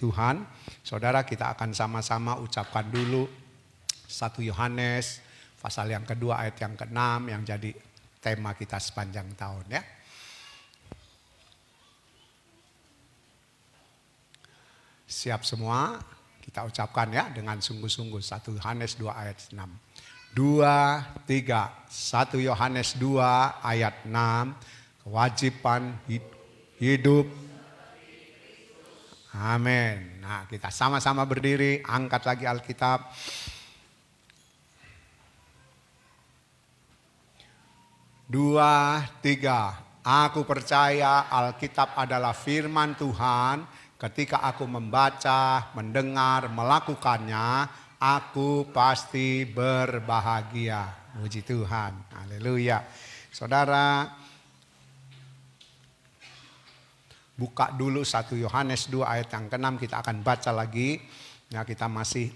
Tuhan. Saudara, kita akan sama-sama ucapkan dulu 1 Yohanes pasal yang kedua ayat yang ke-6 yang jadi tema kita sepanjang tahun ya. Siap semua? Kita ucapkan ya dengan sungguh-sungguh 1 Yohanes 2 ayat 6. 2, 3. 1 Yohanes 2 ayat 6. Kewajiban hidup. Amin. Nah, kita sama-sama berdiri, angkat lagi Alkitab. 2, 3. Aku percaya Alkitab adalah firman Tuhan. Ketika aku membaca, mendengar, melakukannya, aku pasti berbahagia. Puji Tuhan. Haleluya. Saudara, buka dulu 1 Yohanes 2 ayat yang ke-6, kita akan baca lagi. Ya, kita masih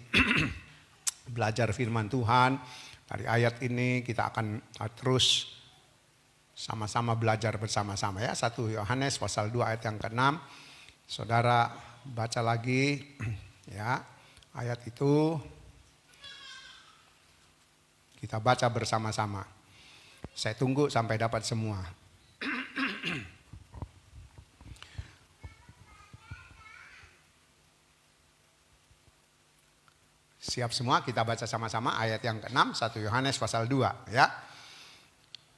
belajar firman Tuhan. Dari ayat ini kita akan terus sama-sama belajar bersama-sama ya. 1 Yohanes pasal 2 ayat yang ke-6. Saudara baca lagi ya ayat itu. Kita baca bersama-sama. Saya tunggu sampai dapat semua. Siap semua, kita baca sama-sama ayat yang ke-6 1 Yohanes pasal 2 ya.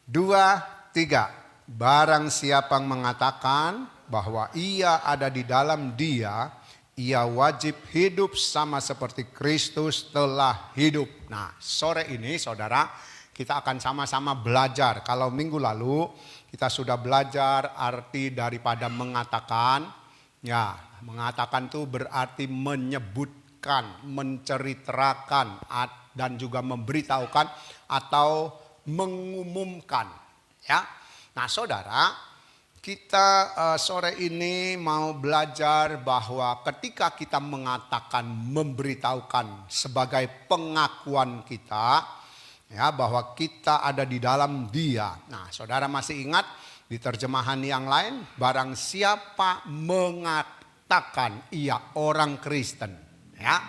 2, 3. Barang siapa mengatakan bahwa ia ada di dalam Dia, ia wajib hidup sama seperti Kristus telah hidup. Nah, sore ini saudara, kita akan sama-sama belajar. Kalau minggu lalu kita sudah belajar arti daripada mengatakan. Ya, mengatakan itu berarti menyebutkan, menceritakan dan juga memberitahukan atau mengumumkan. Ya. Nah, saudara, kita sore ini mau belajar bahwa ketika kita mengatakan, memberitahukan sebagai pengakuan kita, ya, bahwa kita ada di dalam Dia. Nah, saudara masih ingat di terjemahan yang lain, barang siapa mengatakan ia orang Kristen, ya.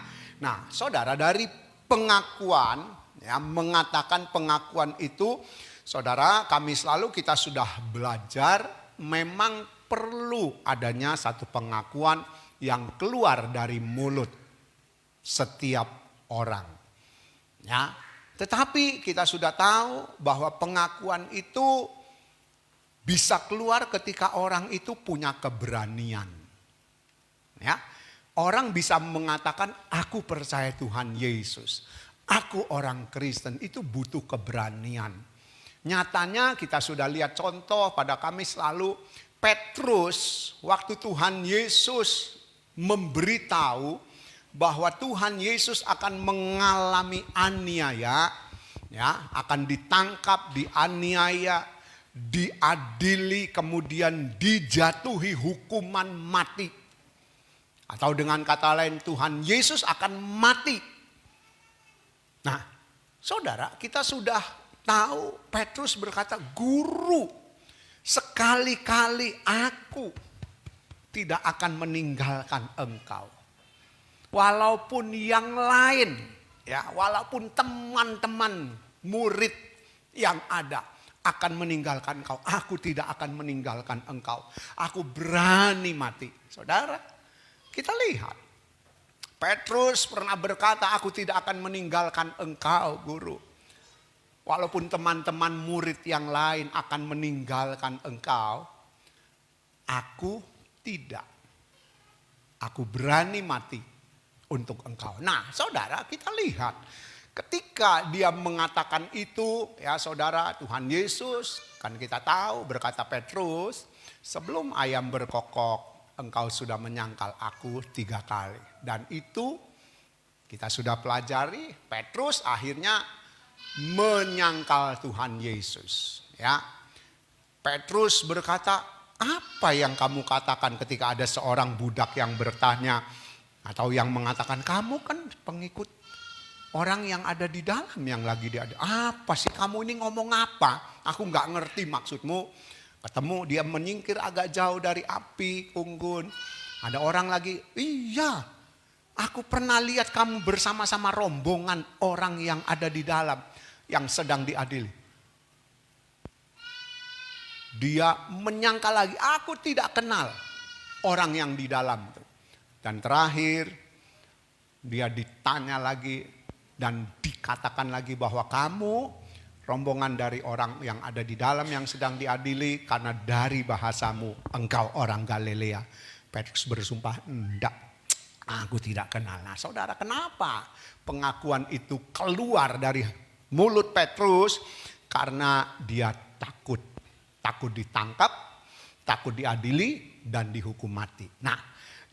Nah, saudara, dari pengakuan, ya, mengatakan pengakuan itu, saudara, kami selalu kita sudah belajar memang perlu adanya satu pengakuan yang keluar dari mulut setiap orang. Ya, tetapi kita sudah tahu bahwa pengakuan itu bisa keluar ketika orang itu punya keberanian. Ya, orang bisa mengatakan aku percaya Tuhan Yesus, aku orang Kristen, itu butuh keberanian. Nyatanya kita sudah lihat contoh pada kami selalu Petrus waktu Tuhan Yesus memberitahu bahwa Tuhan Yesus akan mengalami aniaya, ya, akan ditangkap, dianiaya, diadili, kemudian dijatuhi hukuman mati. Atau dengan kata lain Tuhan Yesus akan mati. Nah, saudara, kita sudah tahu Petrus berkata, "Guru, sekali-kali aku tidak akan meninggalkan engkau. Walaupun yang lain, ya, walaupun teman-teman murid yang ada akan meninggalkan engkau, aku tidak akan meninggalkan engkau. Aku berani mati." Saudara, kita lihat Petrus pernah berkata, "Aku tidak akan meninggalkan engkau, Guru. Walaupun teman-teman murid yang lain akan meninggalkan engkau, aku tidak. Aku berani mati untuk engkau." Nah, saudara, kita lihat ketika dia mengatakan itu, ya saudara, Tuhan Yesus, kan kita tahu berkata Petrus, "Sebelum ayam berkokok, engkau sudah menyangkal aku 3 kali." Dan itu kita sudah pelajari, Petrus akhirnya menyangkal Tuhan Yesus, ya. Petrus berkata, "Apa yang kamu katakan?" Ketika ada seorang budak yang bertanya atau yang mengatakan, "Kamu kan pengikut orang yang ada di dalam yang lagi ada. Apa sih kamu ini ngomong apa? Aku nggak ngerti maksudmu." Ketemu dia menyingkir agak jauh dari api unggun. Ada orang lagi, iya, aku pernah lihat kamu bersama-sama rombongan orang yang ada di dalam, yang sedang diadili. Dia menyangka lagi, aku tidak kenal orang yang di dalam. Dan terakhir, dia ditanya lagi dan dikatakan lagi bahwa kamu rombongan dari orang yang ada di dalam yang sedang diadili karena dari bahasamu engkau orang Galilea. Petrus bersumpah, enggak, aku tidak kenal. Nah saudara, kenapa pengakuan itu keluar dari mulut Petrus? Karena dia takut. Takut ditangkap, takut diadili, dan dihukum mati. Nah,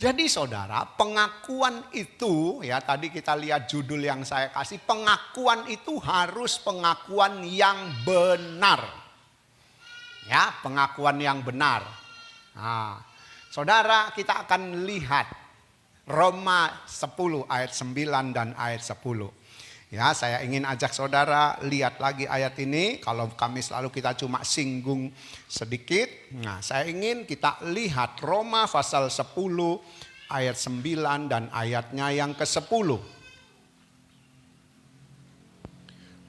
jadi saudara, pengakuan itu, ya tadi kita lihat judul yang saya kasih, pengakuan itu harus pengakuan yang benar. Ya, pengakuan yang benar. Nah, saudara, kita akan lihat Roma 10 ayat 9 dan ayat 10. Ya, saya ingin ajak saudara lihat lagi ayat ini. Kalau kami selalu kita cuma singgung sedikit. Nah, saya ingin kita lihat Roma pasal 10 ayat 9 dan ayatnya yang ke-10.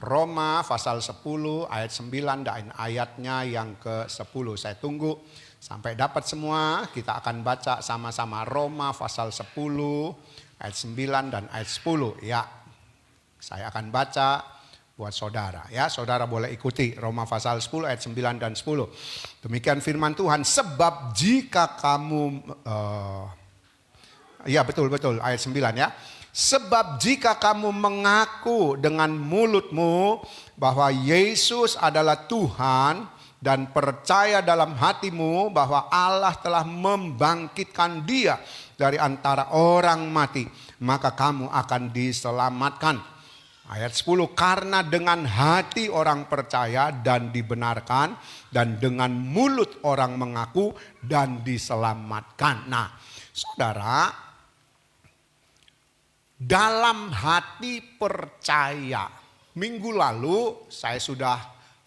Roma pasal 10 ayat 9 dan ayatnya yang ke-10. Saya tunggu sampai dapat semua. Kita akan baca sama-sama Roma pasal 10 ayat 9 dan ayat 10. Ya. Saya akan baca buat saudara. Ya, saudara boleh ikuti Roma pasal 10 ayat 9 dan 10. Demikian firman Tuhan. Sebab jika kamu, ya betul ayat 9 ya. Sebab jika kamu mengaku dengan mulutmu bahwa Yesus adalah Tuhan dan percaya dalam hatimu bahwa Allah telah membangkitkan Dia dari antara orang mati, maka kamu akan diselamatkan. Ayat 10, karena dengan hati orang percaya dan dibenarkan, dan dengan mulut orang mengaku dan diselamatkan. Nah, saudara, dalam hati percaya. Minggu lalu saya sudah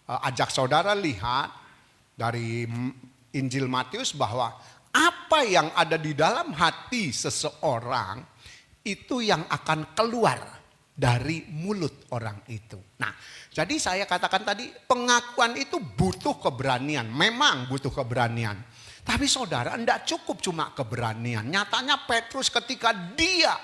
ajak saudara lihat dari Injil Matius bahwa apa yang ada di dalam hati seseorang itu yang akan keluar dari mulut orang itu. Nah, jadi saya katakan tadi pengakuan itu butuh keberanian. Memang butuh keberanian. Tapi saudara, tidak cukup cuma keberanian. Nyatanya Petrus ketika dia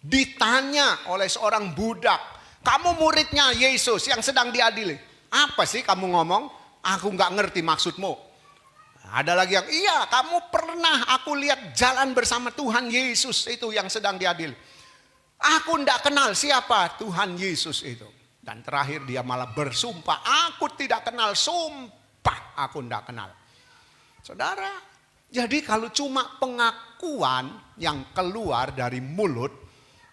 ditanya oleh seorang budak, kamu muridnya Yesus yang sedang diadili. Apa sih kamu ngomong? Aku nggak ngerti maksudmu. Ada lagi yang, iya kamu pernah aku lihat jalan bersama Tuhan Yesus itu yang sedang diadili. Aku tidak kenal siapa Tuhan Yesus itu. Dan terakhir dia malah bersumpah, aku tidak kenal, sumpah aku tidak kenal. Saudara, jadi kalau cuma pengakuan yang keluar dari mulut,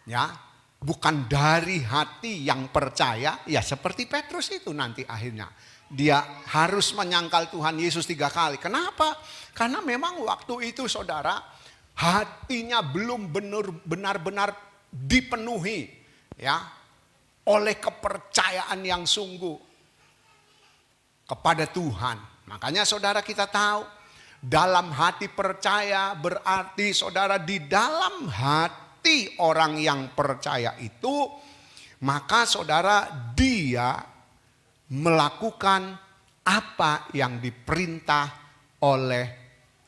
ya bukan dari hati yang percaya, ya seperti Petrus itu nanti akhirnya. Dia harus menyangkal Tuhan Yesus 3 kali. Kenapa? Karena memang waktu itu saudara, hatinya belum benar-benar dipenuhi ya oleh kepercayaan yang sungguh kepada Tuhan. Makanya saudara kita tahu dalam hati percaya berarti saudara di dalam hati orang yang percaya itu maka saudara dia melakukan apa yang diperintah oleh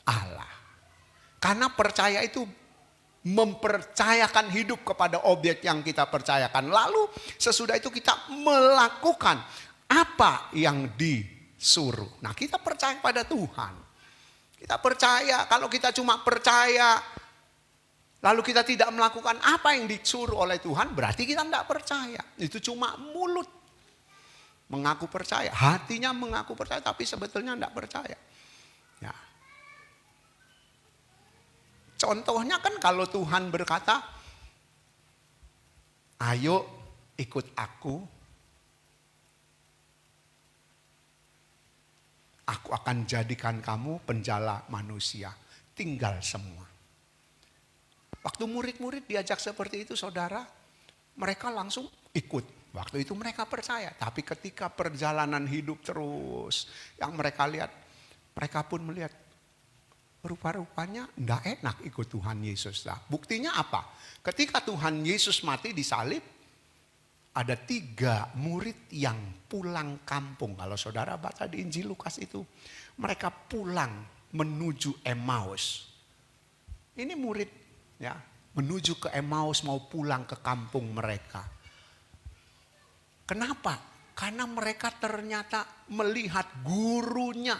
Allah. Karena percaya itu mempercayakan hidup kepada objek yang kita percayakan. Lalu sesudah itu kita melakukan apa yang disuruh. Nah, kita percaya pada Tuhan. Kita percaya, kalau kita cuma percaya lalu kita tidak melakukan apa yang disuruh oleh Tuhan, berarti kita tidak percaya. Itu cuma mulut mengaku percaya, hatinya mengaku percaya tapi sebetulnya tidak percaya. Ya. Contohnya kan kalau Tuhan berkata, ayo ikut aku akan jadikan kamu penjala manusia, tinggal semua. Waktu murid-murid diajak seperti itu saudara, mereka langsung ikut. Waktu itu mereka percaya, tapi ketika perjalanan hidup terus, yang mereka lihat, mereka pun melihat, rupa-rupanya enggak enak ikut Tuhan Yesus. Nah, buktinya apa? Ketika Tuhan Yesus mati di salib, ada 3 murid yang pulang kampung. Kalau saudara baca di Injil Lukas itu, mereka pulang menuju Emmaus. Ini murid ya, menuju ke Emmaus, mau pulang ke kampung mereka. Kenapa? Karena mereka ternyata melihat gurunya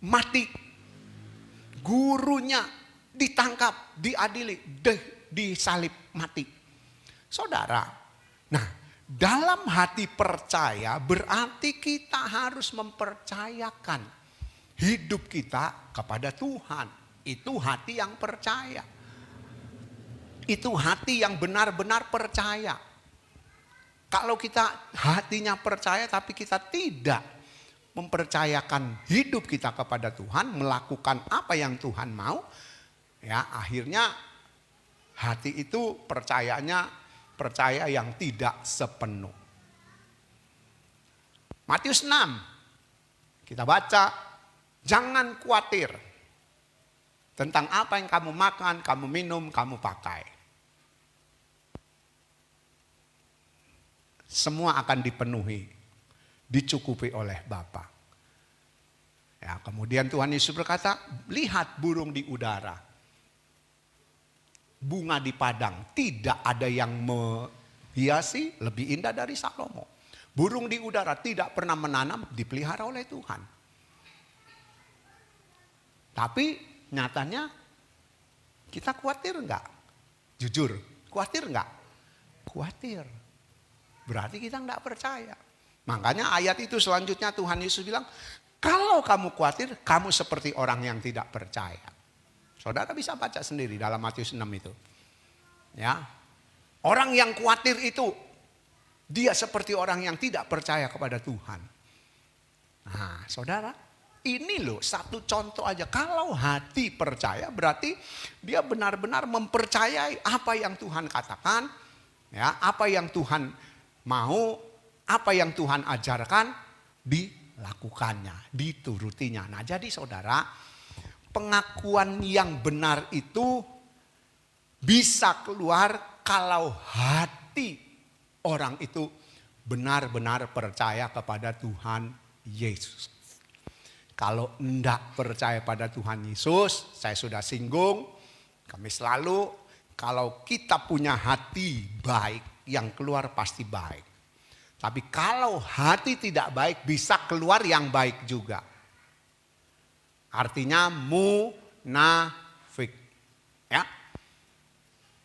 mati. Gurunya ditangkap, diadili, disalib mati. Saudara, nah dalam hati percaya berarti kita harus mempercayakan hidup kita kepada Tuhan. Itu hati yang percaya. Itu hati yang benar-benar percaya. Kalau kita hatinya percaya tapi kita tidak mempercayakan hidup kita kepada Tuhan, melakukan apa yang Tuhan mau, ya akhirnya hati itu percaya yang tidak sepenuh. Matius 6 kita baca, jangan khawatir tentang apa yang kamu makan, kamu minum, kamu pakai. Semua akan dipenuhi, dicukupi oleh Bapa. Ya, kemudian Tuhan Yesus berkata, lihat burung di udara, bunga di padang, tidak ada yang menghiasi lebih indah dari Salomo. Burung di udara tidak pernah menanam, dipelihara oleh Tuhan. Tapi nyatanya kita khawatir enggak? Jujur, khawatir enggak? Khawatir. Berarti kita enggak percaya. Makanya ayat itu selanjutnya Tuhan Yesus bilang, kalau kamu khawatir, kamu seperti orang yang tidak percaya. Saudara bisa baca sendiri dalam Matius 6 itu. Ya. Orang yang khawatir itu, dia seperti orang yang tidak percaya kepada Tuhan. Nah, saudara, ini loh satu contoh aja. Kalau hati percaya berarti dia benar-benar mempercayai apa yang Tuhan katakan, ya, apa yang Tuhan mau, apa yang Tuhan ajarkan, dilakukannya, diturutinya. Nah, jadi saudara, pengakuan yang benar itu bisa keluar kalau hati orang itu benar-benar percaya kepada Tuhan Yesus. Kalau enggak percaya pada Tuhan Yesus, saya sudah singgung, kami selalu, kalau kita punya hati baik, yang keluar pasti baik. Tapi kalau hati tidak baik, bisa keluar yang baik juga. Artinya munafik. Ya.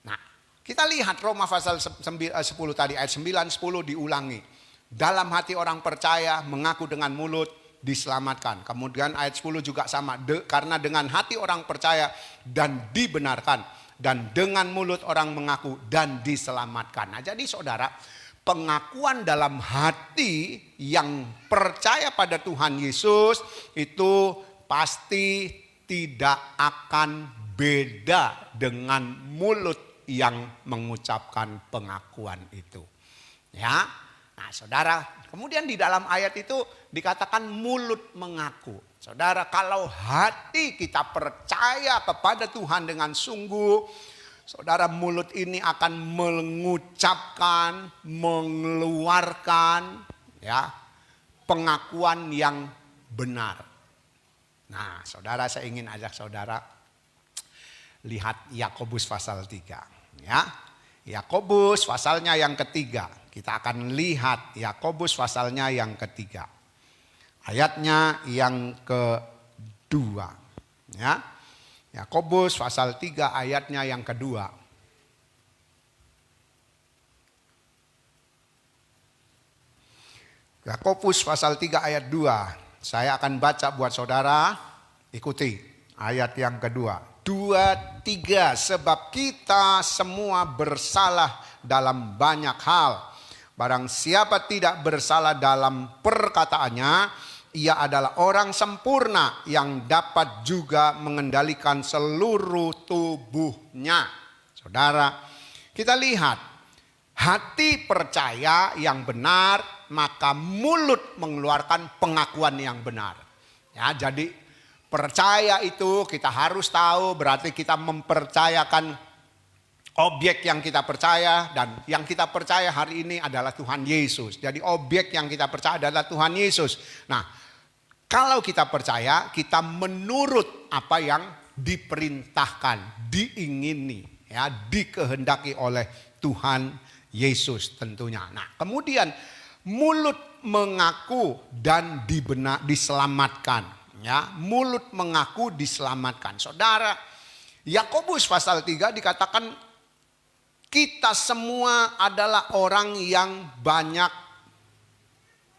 Nah, kita lihat Roma pasal 10 tadi, ayat 9, 10 diulangi. Dalam hati orang percaya, mengaku dengan mulut, diselamatkan. Kemudian ayat 10 juga sama. Karena dengan hati orang percaya dan dibenarkan. Dan dengan mulut orang mengaku dan diselamatkan. Nah, jadi saudara, pengakuan dalam hati yang percaya pada Tuhan Yesus itu pasti tidak akan beda dengan mulut yang mengucapkan pengakuan itu. Ya. Nah, saudara, kemudian di dalam ayat itu dikatakan mulut mengaku. Saudara, kalau hati kita percaya kepada Tuhan dengan sungguh, saudara, mulut ini akan mengucapkan, mengeluarkan ya, pengakuan yang benar. Nah, saudara, saya ingin ajak saudara lihat Yakobus pasal 3. Ya, Yakobus pasalnya yang ketiga. Kita akan lihat Yakobus pasalnya yang ketiga. Ayatnya yang kedua. Ya. Yakobus pasal 3 ayatnya yang kedua. Yakobus pasal 3 ayat 2. Saya akan baca buat saudara. Ikuti ayat yang kedua. 2, 3. Sebab kita semua bersalah dalam banyak hal. Barang siapa tidak bersalah dalam perkataannya, ia adalah orang sempurna yang dapat juga mengendalikan seluruh tubuhnya. Saudara, kita lihat hati percaya yang benar, maka mulut mengeluarkan pengakuan yang benar. Ya, jadi Percaya itu kita harus tahu berarti kita mempercayakan objek yang kita percaya, dan yang kita percaya hari ini adalah Tuhan Yesus. Jadi objek yang kita percaya adalah Tuhan Yesus. Nah, kalau kita percaya, kita menurut apa yang diperintahkan, diingini, ya, dikehendaki oleh Tuhan Yesus tentunya. Nah, kemudian mulut mengaku dan diselamatkan. Ya, mulut mengaku diselamatkan. Saudara, Yakobus pasal 3 dikatakan kita semua adalah orang yang banyak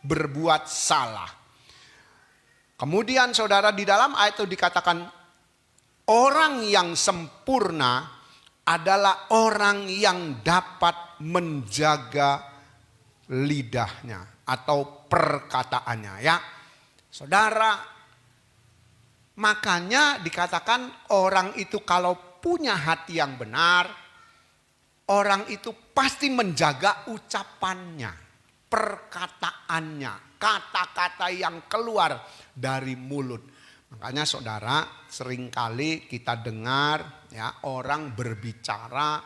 berbuat salah. Kemudian saudara, di dalam ayat itu dikatakan orang yang sempurna adalah orang yang dapat menjaga lidahnya atau perkataannya, ya. Saudara, makanya dikatakan orang itu kalau punya hati yang benar, orang itu pasti menjaga ucapannya, perkataannya, kata-kata yang keluar dari mulut. Makanya saudara, seringkali kita dengar ya orang berbicara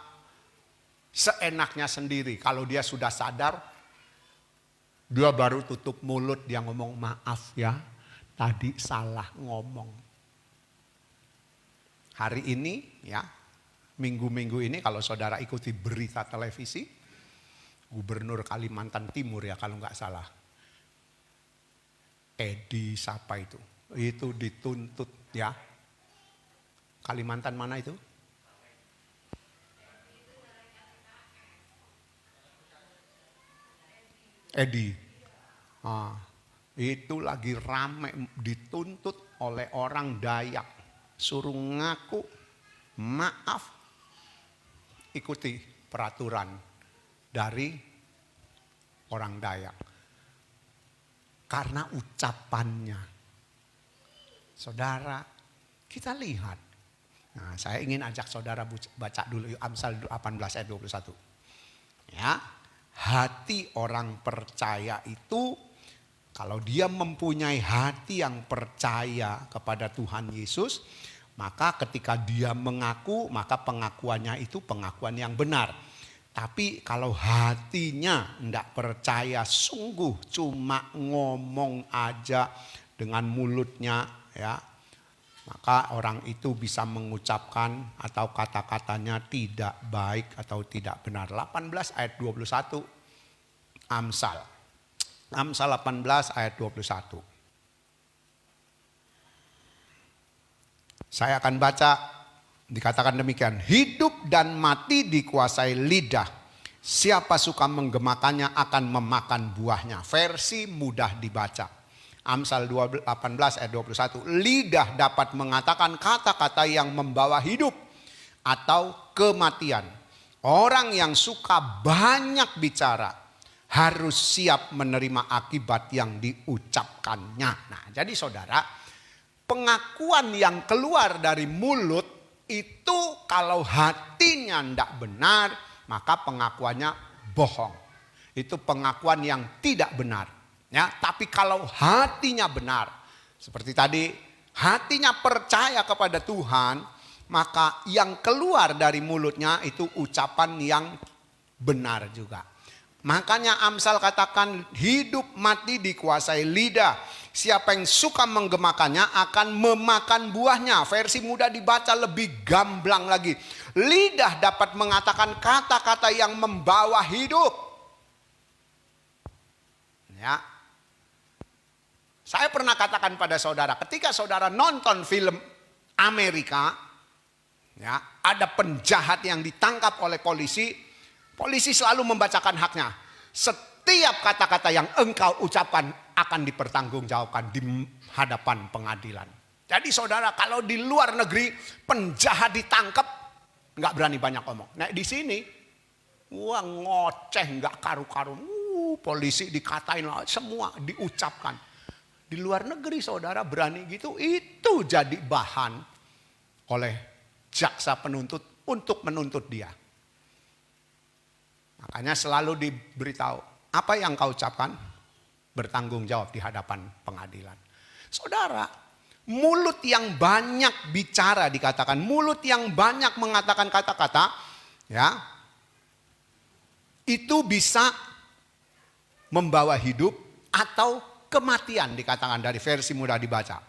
seenaknya sendiri. Kalau dia sudah sadar, dia baru tutup mulut, dia ngomong maaf ya, tadi salah ngomong. Hari ini ya, minggu-minggu ini kalau saudara ikuti berita televisi, Gubernur Kalimantan Timur ya kalau nggak salah, Edi siapa itu dituntut ya. Kalimantan mana itu? Edi. Itu lagi rame dituntut oleh orang Dayak. Suruh ngaku maaf, ikuti peraturan dari orang Dayak. Karena ucapannya. Saudara, kita lihat. Nah, saya ingin ajak saudara baca dulu Amsal 18 ayat 21. Ya, hati orang percaya itu, kalau dia mempunyai hati yang percaya kepada Tuhan Yesus, maka ketika dia mengaku, maka pengakuannya itu pengakuan yang benar. Tapi kalau hatinya tidak percaya, sungguh cuma ngomong aja dengan mulutnya, ya, maka orang itu bisa mengucapkan atau kata-katanya tidak baik atau tidak benar. 18 ayat 21 Amsal. Amsal 18 ayat 21. Saya akan baca, dikatakan demikian. Hidup dan mati dikuasai lidah. Siapa suka menggemakannya akan memakan buahnya. Versi mudah dibaca. Amsal 18 ayat 21. Lidah dapat mengatakan kata-kata yang membawa hidup atau kematian. Orang yang suka banyak bicara harus siap menerima akibat yang diucapkannya. Nah, jadi saudara, pengakuan yang keluar dari mulut itu kalau hatinya tidak benar, maka pengakuannya bohong. Itu pengakuan yang tidak benar. Ya, tapi kalau hatinya benar, seperti tadi, hatinya percaya kepada Tuhan, maka yang keluar dari mulutnya itu ucapan yang benar juga. Makanya Amsal katakan hidup mati dikuasai lidah. Siapa yang suka menggemakannya akan memakan buahnya. Versi mudah dibaca lebih gamblang lagi. Lidah dapat mengatakan kata-kata yang membawa hidup. Ya. Saya pernah katakan pada saudara, ketika saudara nonton film Amerika, ya, ada penjahat yang ditangkap oleh polisi, polisi selalu membacakan haknya. Setiap kata-kata yang engkau ucapkan akan dipertanggungjawabkan di hadapan pengadilan. Jadi saudara, kalau di luar negeri penjahat ditangkap, nggak berani banyak ngomong. Nah di sini, wah ngoceh nggak karu-karu, polisi dikatain semua diucapkan. Di luar negeri saudara berani gitu, itu jadi bahan oleh jaksa penuntut untuk menuntut dia. Makanya selalu diberitahu, apa yang kau ucapkan bertanggung jawab di hadapan pengadilan. Saudara, Mulut yang banyak bicara dikatakan, mulut yang banyak mengatakan kata-kata, ya, itu bisa membawa hidup atau kematian dikatakan dari versi mudah dibaca.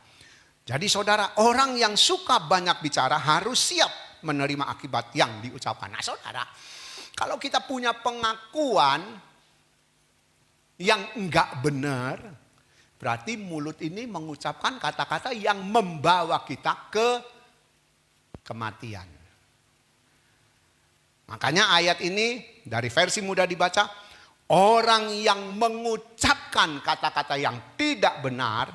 Jadi saudara, orang yang suka banyak bicara harus siap menerima akibat yang diucapkan. Nah saudara, kalau kita punya pengakuan yang enggak benar, berarti mulut ini mengucapkan kata-kata yang membawa kita ke kematian. Makanya ayat ini dari versi mudah dibaca, orang yang mengucapkan kata-kata yang tidak benar,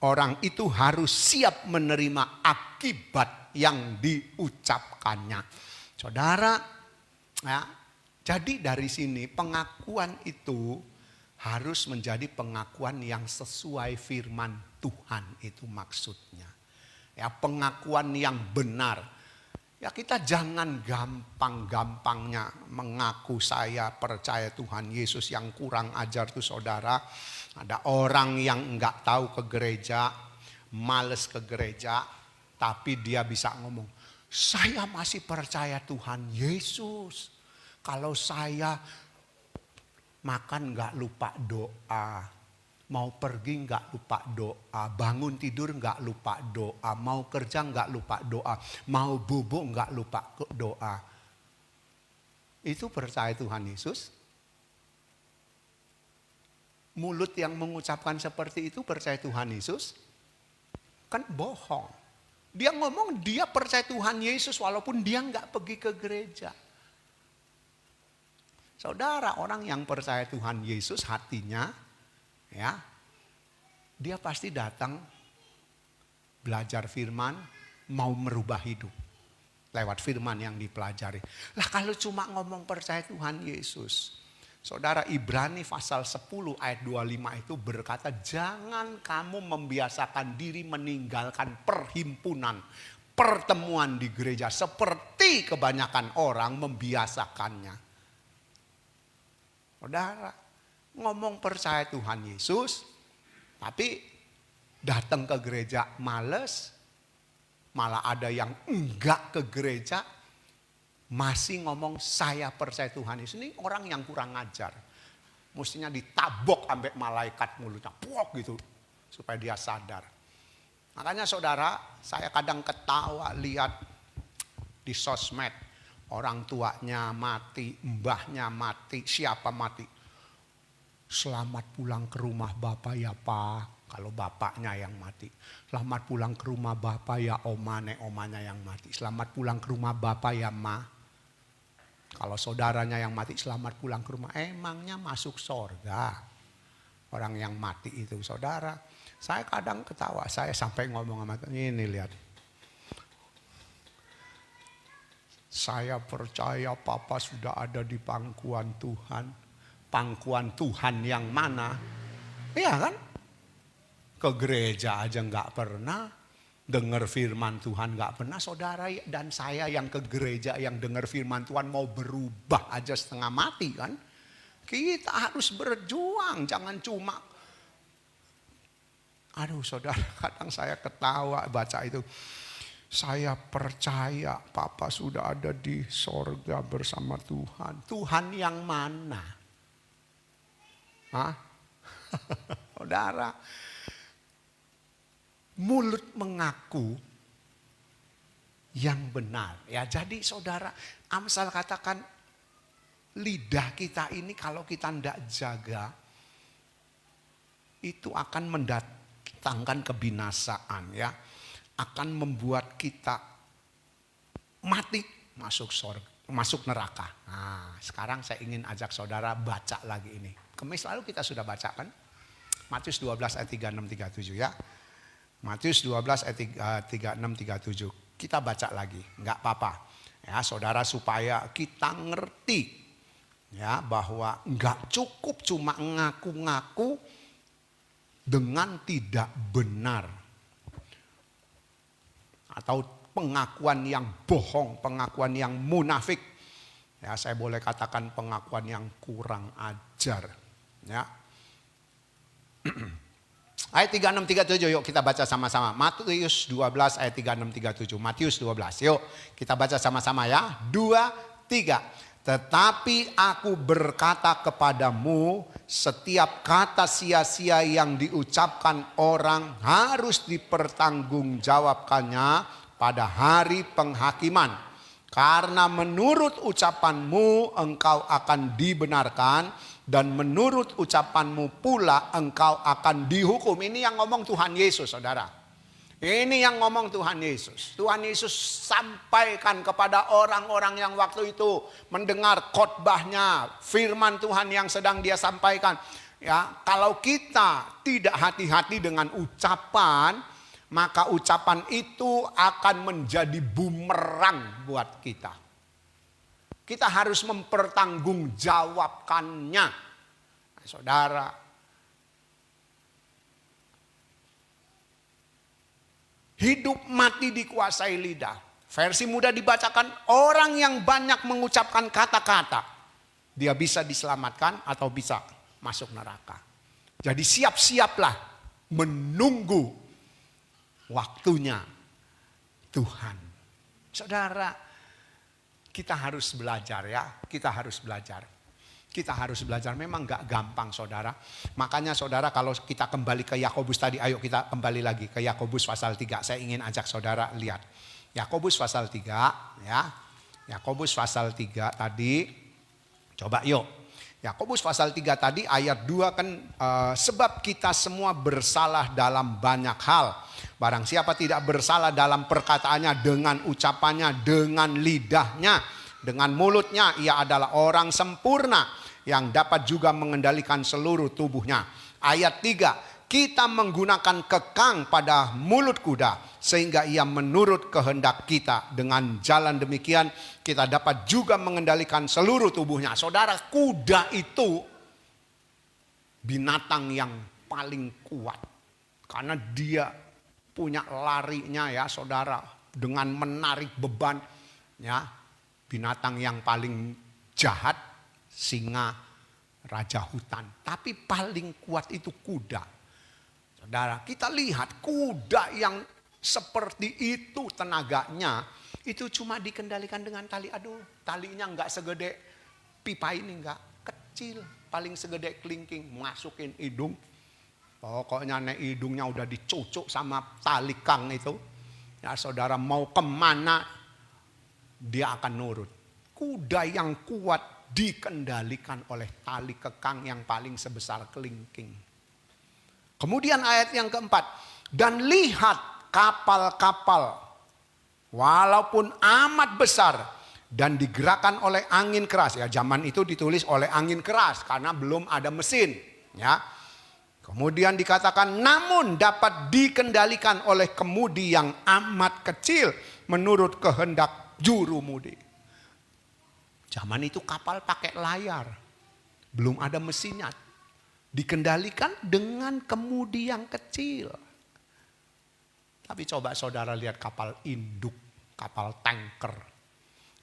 orang itu harus siap menerima akibat yang diucapkannya. Saudara, ya, jadi dari sini pengakuan itu harus menjadi pengakuan yang sesuai firman Tuhan, itu maksudnya. Ya, pengakuan yang benar. Ya, kita jangan gampang-gampangnya mengaku saya percaya Tuhan Yesus. Yang kurang ajar tuh saudara, ada orang yang enggak tahu ke gereja, males ke gereja, tapi dia bisa ngomong, saya masih percaya Tuhan Yesus. Kalau saya makan gak lupa doa, mau pergi gak lupa doa, bangun tidur gak lupa doa, mau kerja gak lupa doa, mau bubuk gak lupa doa. Itu percaya Tuhan Yesus? Mulut yang mengucapkan seperti itu percaya Tuhan Yesus? Kan bohong. Dia ngomong dia percaya Tuhan Yesus walaupun dia gak pergi ke gereja. Saudara, orang yang percaya Tuhan Yesus hatinya, ya, dia pasti datang belajar firman, mau merubah hidup lewat firman yang dipelajari. Lah kalau cuma ngomong percaya Tuhan Yesus, saudara, Ibrani pasal 10 ayat 25 itu berkata, jangan kamu membiasakan diri meninggalkan perhimpunan, pertemuan di gereja seperti kebanyakan orang membiasakannya. Saudara, ngomong percaya Tuhan Yesus, tapi datang ke gereja males, malah ada yang enggak ke gereja, masih ngomong saya percaya Tuhan Yesus. Ini orang yang kurang ajar. Mestinya ditabok sampai malaikat mulutnya, pok gitu, supaya dia sadar. Makanya saudara, saya kadang ketawa lihat di sosmed. Orang tuanya mati, mbahnya mati, siapa mati. Selamat pulang ke rumah Bapak ya Pak, kalau bapaknya yang mati. Selamat pulang ke rumah Bapak ya omanya yang mati. Selamat pulang ke rumah Bapak ya Ma. Kalau saudaranya yang mati, selamat pulang ke rumah. Emangnya masuk sorga orang yang mati itu, saudara. Saya kadang ketawa, saya sampai ngomong sama ini, lihat. Saya percaya Papa sudah ada di pangkuan Tuhan. Pangkuan Tuhan yang mana? Iya kan? Ke gereja aja gak pernah. Dengar firman Tuhan gak pernah. Saudara dan saya yang ke gereja, yang dengar firman Tuhan mau berubah aja setengah mati kan. Kita harus berjuang. Jangan cuma. Aduh saudara, kadang saya ketawa baca itu. Saya percaya Papa sudah ada di sorga bersama Tuhan. Tuhan yang mana? Hah? Saudara, mulut mengaku yang benar. Ya, jadi saudara, Amsal katakan lidah kita ini kalau kita tidak jaga, itu akan mendatangkan kebinasaan, ya. Akan membuat kita mati, masuk surga, masuk neraka. Nah, sekarang saya ingin ajak saudara baca lagi ini. Kamis lalu kita sudah bacakan Matius 12 ayat 36 37 ya. Matius 12 ayat 36 37. Kita baca lagi, enggak apa-apa. Ya, saudara, supaya kita ngerti ya bahwa enggak cukup cuma ngaku-ngaku dengan tidak benar. Atau pengakuan yang bohong, pengakuan yang munafik. Ya, saya boleh katakan pengakuan yang kurang ajar. Ya. Ayat 36-37 yuk kita baca sama-sama. Matius 12 ayat 36-37. Matius 12 yuk kita baca sama-sama ya. 2, 3. Tetapi aku berkata kepadamu, setiap kata sia-sia yang diucapkan orang harus dipertanggungjawabkannya pada hari penghakiman. Karena menurut ucapanmu engkau akan dibenarkan, dan menurut ucapanmu pula engkau akan dihukum. Ini yang ngomong Tuhan Yesus, saudara. Ini yang ngomong Tuhan Yesus. Tuhan Yesus sampaikan kepada orang-orang yang waktu itu mendengar khotbahnya, firman Tuhan yang sedang dia sampaikan. Ya, kalau kita tidak hati-hati dengan ucapan, maka ucapan itu akan menjadi bumerang buat kita. Kita harus mempertanggungjawabkannya. Saudara, hidup mati dikuasai lidah. Versi mudah dibacakan, orang yang banyak mengucapkan kata-kata, dia bisa diselamatkan atau bisa masuk neraka. Jadi siap-siaplah menunggu waktunya Tuhan. Saudara, kita harus belajar ya, kita harus belajar. Kita harus belajar, memang gak gampang saudara. Makanya saudara kalau kita kembali ke Yakobus tadi, ayo kita kembali lagi ke Yakobus pasal 3. Saya ingin ajak saudara lihat. Yakobus pasal 3 ya. Yakobus pasal 3 tadi, coba yuk. Yakobus pasal 3 tadi ayat 2 kan, sebab kita semua bersalah dalam banyak hal. Barang siapa tidak bersalah dalam perkataannya, dengan ucapannya, dengan lidahnya, dengan mulutnya, ia adalah orang sempurna yang dapat juga mengendalikan seluruh tubuhnya. Ayat 3, kita menggunakan kekang pada mulut kuda sehingga ia menurut kehendak kita. Dengan jalan demikian kita dapat juga mengendalikan seluruh tubuhnya. Saudara, kuda itu binatang yang paling kuat karena dia punya larinya ya saudara, dengan menarik beban ya. Binatang yang paling jahat singa, raja hutan, tapi paling kuat itu kuda. Saudara, kita lihat kuda yang seperti itu tenaganya, itu cuma dikendalikan dengan tali. Aduh, talinya enggak segede pipa ini, enggak, kecil, paling segede kelingking, masukin hidung. Pokoknya hidungnya udah dicucuk sama tali kang itu. Ya saudara, mau kemana dia akan nurut. Kuda yang kuat dikendalikan oleh tali kekang yang paling sebesar kelingking. Kemudian ayat yang keempat, dan lihat kapal-kapal walaupun amat besar dan digerakkan oleh angin keras. Ya, zaman itu ditulis oleh angin keras karena belum ada mesin. Ya. Kemudian dikatakan namun dapat dikendalikan oleh kemudi yang amat kecil menurut kehendak jurumudi. Zaman itu kapal pakai layar, belum ada mesinnya, dikendalikan dengan kemudi yang kecil. Tapi coba saudara lihat kapal induk, kapal tanker,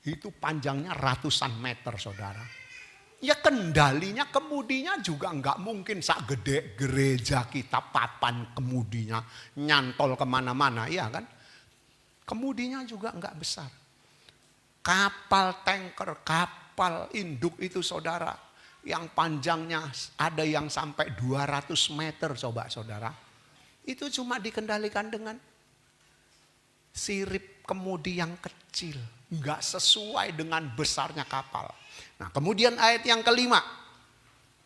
itu panjangnya ratusan meter saudara. Ya kendalinya, kemudinya juga nggak mungkin sak gede gereja kita, papan kemudinya nyantol kemana-mana, ya kan? Kemudinya juga nggak besar. Kapal tanker, kapal induk itu saudara, yang panjangnya ada yang sampai 200 meter coba saudara. Itu cuma dikendalikan dengan sirip kemudi yang kecil. Nggak sesuai dengan besarnya kapal. Nah kemudian ayat yang kelima.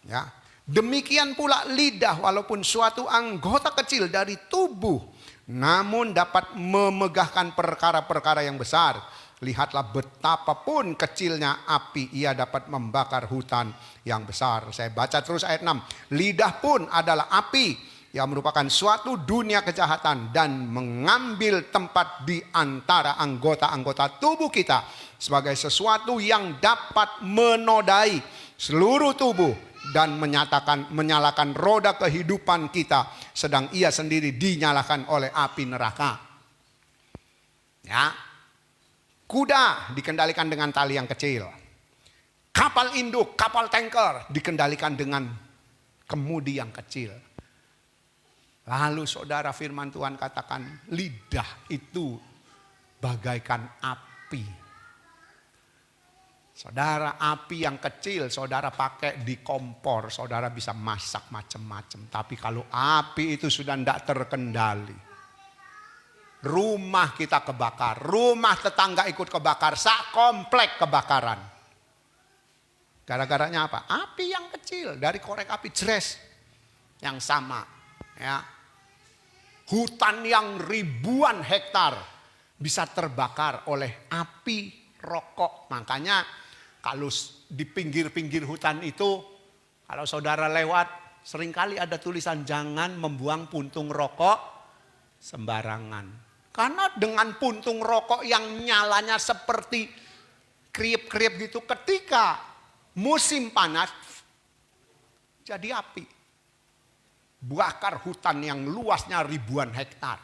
Ya, demikian pula lidah walaupun suatu anggota kecil dari tubuh, namun dapat memegahkan perkara-perkara yang besar. Lihatlah betapapun kecilnya api, ia dapat membakar hutan yang besar. Saya baca terus ayat 6. Lidah pun adalah api yang merupakan suatu dunia kejahatan dan mengambil tempat di antara anggota-anggota tubuh kita sebagai sesuatu yang dapat menodai seluruh tubuh dan menyalakan roda kehidupan kita, sedang ia sendiri dinyalakan oleh api neraka. Ya. Kuda dikendalikan dengan tali yang kecil. Kapal induk, kapal tanker dikendalikan dengan kemudi yang kecil. Lalu saudara, firman Tuhan katakan lidah itu bagaikan api. Saudara, api yang kecil saudara pakai di kompor, saudara bisa masak macam-macam. Tapi kalau api itu sudah tidak terkendali, rumah kita kebakar, rumah tetangga ikut kebakar, sak komplek kebakaran. Gara-garanya apa? Api yang kecil, dari korek api jres yang sama. Ya. Hutan yang ribuan hektar bisa terbakar oleh api rokok. Makanya kalau di pinggir-pinggir hutan itu, kalau saudara lewat, seringkali ada tulisan jangan membuang puntung rokok sembarangan. Karena dengan puntung rokok yang nyalanya seperti kriep-kriep gitu, ketika musim panas jadi api. Bakar hutan yang luasnya ribuan hektar.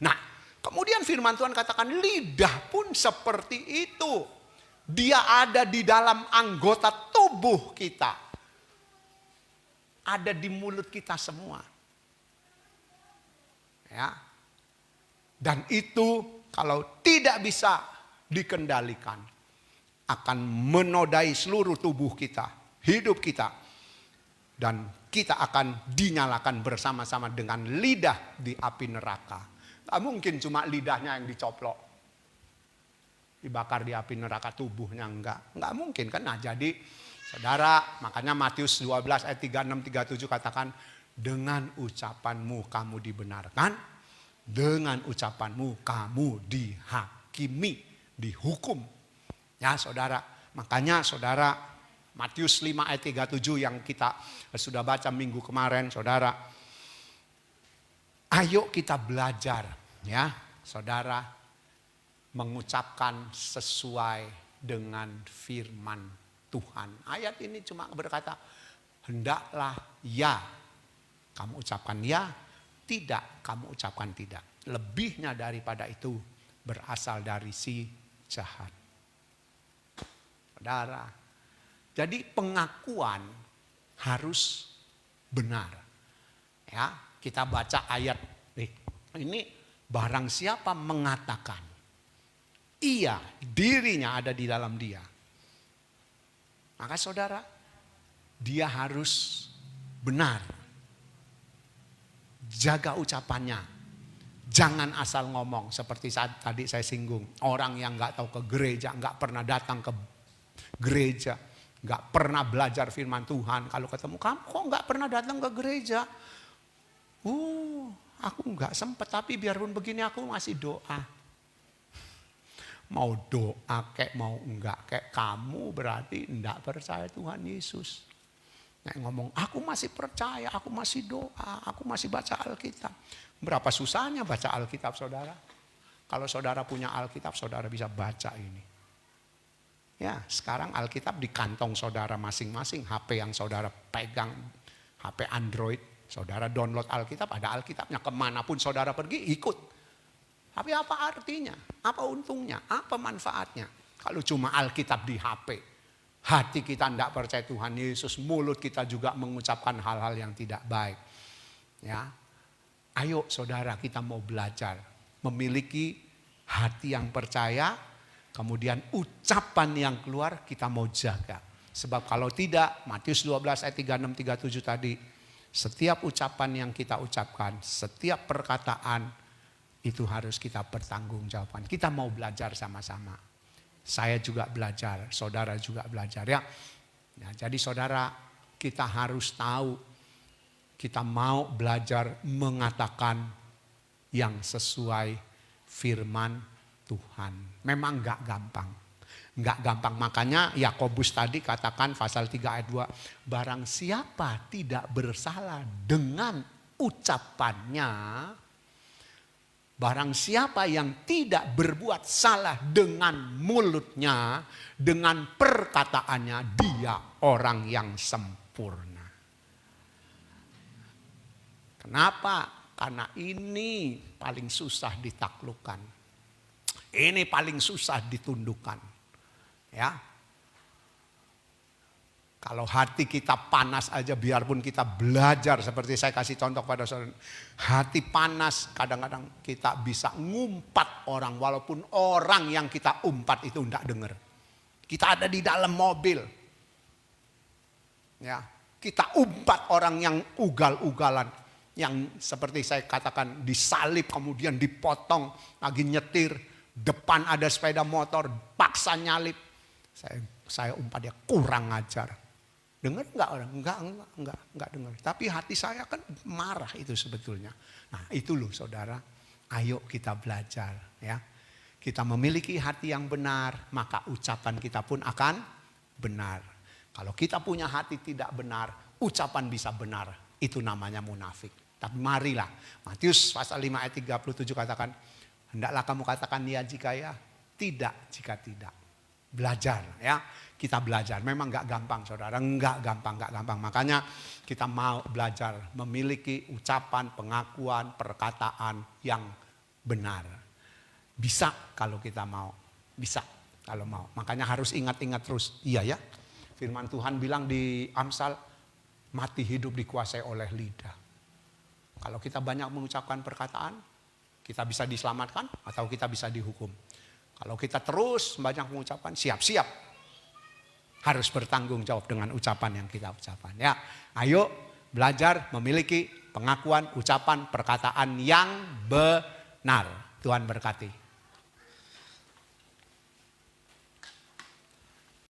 Nah, kemudian firman Tuhan katakan lidah pun seperti itu. Dia ada di dalam anggota tubuh kita. Ada di mulut kita semua. Ya. Dan itu kalau tidak bisa dikendalikan, akan menodai seluruh tubuh kita, hidup kita. Dan kita akan dinyalakan bersama-sama dengan lidah di api neraka. Tak mungkin cuma lidahnya yang dicoplok, dibakar di api neraka, tubuhnya enggak mungkin kan. Nah, jadi saudara, makanya Matius 12 ayat 36-37 katakan, dengan ucapanmu kamu dibenarkan, dengan ucapanmu kamu dihakimi, dihukum. Ya saudara, makanya saudara, Matius 5 ayat 37 yang kita sudah baca minggu kemarin, saudara. Ayo kita belajar, ya saudara, mengucapkan sesuai dengan firman Tuhan. Ayat ini cuma berkata, hendaklah ya, kamu ucapkan ya, tidak, kamu ucapkan tidak. Lebihnya daripada itu berasal dari si jahat. Saudara, jadi pengakuan harus benar. Ya, kita baca ayat ini, barang siapa mengatakan ia, dirinya ada di dalam dia. Maka saudara, dia harus benar. Jaga ucapannya. Jangan asal ngomong seperti saat tadi saya singgung. Orang yang gak tahu ke gereja, gak pernah datang ke gereja, gak pernah belajar firman Tuhan. Kalau ketemu, kamu kok gak pernah datang ke gereja? Aku gak sempat, tapi biarpun begini aku masih doa. Mau doa kayak mau enggak kayak, kamu berarti enggak percaya Tuhan Yesus. Nah, ngomong aku masih percaya, aku masih doa, aku masih baca Alkitab. Berapa susahnya baca Alkitab saudara? Kalau saudara punya Alkitab, saudara bisa baca ini. Ya, sekarang Alkitab di kantong saudara masing-masing. HP yang saudara pegang, HP Android, saudara download Alkitab, ada Alkitabnya. Kemanapun saudara pergi, ikut. Tapi apa artinya? Apa untungnya? Apa manfaatnya? Kalau cuma Alkitab di HP, hati kita tidak percaya Tuhan Yesus, mulut kita juga mengucapkan hal-hal yang tidak baik. Ya, ayo saudara, kita mau belajar memiliki hati yang percaya. Kemudian ucapan yang keluar kita mau jaga. Sebab kalau tidak, Matius 12 ayat 36-37 tadi, setiap ucapan yang kita ucapkan, setiap perkataan itu harus kita pertanggungjawabkan. Kita mau belajar sama-sama. Saya juga belajar, saudara juga belajar ya. Nah, jadi saudara, kita harus tahu, kita mau belajar mengatakan yang sesuai firman Tuhan. Memang enggak gampang. Enggak gampang. Makanya Yakobus tadi katakan pasal 3 ayat 2. Barang siapa tidak bersalah dengan ucapannya. Barang siapa yang tidak berbuat salah dengan mulutnya. Dengan perkataannya, dia orang yang sempurna. Kenapa? Karena ini paling susah ditaklukkan. Ini paling susah ditundukkan. Ya. Kalau hati kita panas aja, biarpun kita belajar, seperti saya kasih contoh pada saudara, hati panas kadang-kadang kita bisa ngumpat orang, walaupun orang yang kita umpat itu tidak dengar. Kita ada di dalam mobil, ya, kita umpat orang yang ugal-ugalan, yang seperti saya katakan disalib kemudian dipotong, lagi nyetir, depan ada sepeda motor, paksa nyalip, saya umpat dia, kurang ajar. Dengar enggak orang? Enggak dengar. Tapi hati saya kan marah itu sebetulnya. Nah itu loh saudara, ayo kita belajar ya. Kita memiliki hati yang benar, maka ucapan kita pun akan benar. Kalau kita punya hati tidak benar, ucapan bisa benar. Itu namanya munafik. Tapi marilah, Matius pasal 5 ayat 37 katakan, hendaklah kamu katakan ya jika ya, tidak jika tidak. Belajar ya, kita belajar. Memang gak gampang saudara, gak gampang. Makanya kita mau belajar memiliki ucapan, pengakuan, perkataan yang benar. Bisa kalau kita mau, bisa kalau mau. Makanya harus ingat-ingat terus. Iya ya, firman Tuhan bilang di Amsal, mati hidup dikuasai oleh lidah. Kalau kita banyak mengucapkan perkataan, kita bisa diselamatkan atau kita bisa dihukum. Kalau kita terus banyak mengucapkan, siap-siap harus bertanggung jawab dengan ucapan yang kita ucapkan. Ya, ayo belajar memiliki pengakuan, ucapan, perkataan yang benar. Tuhan berkati.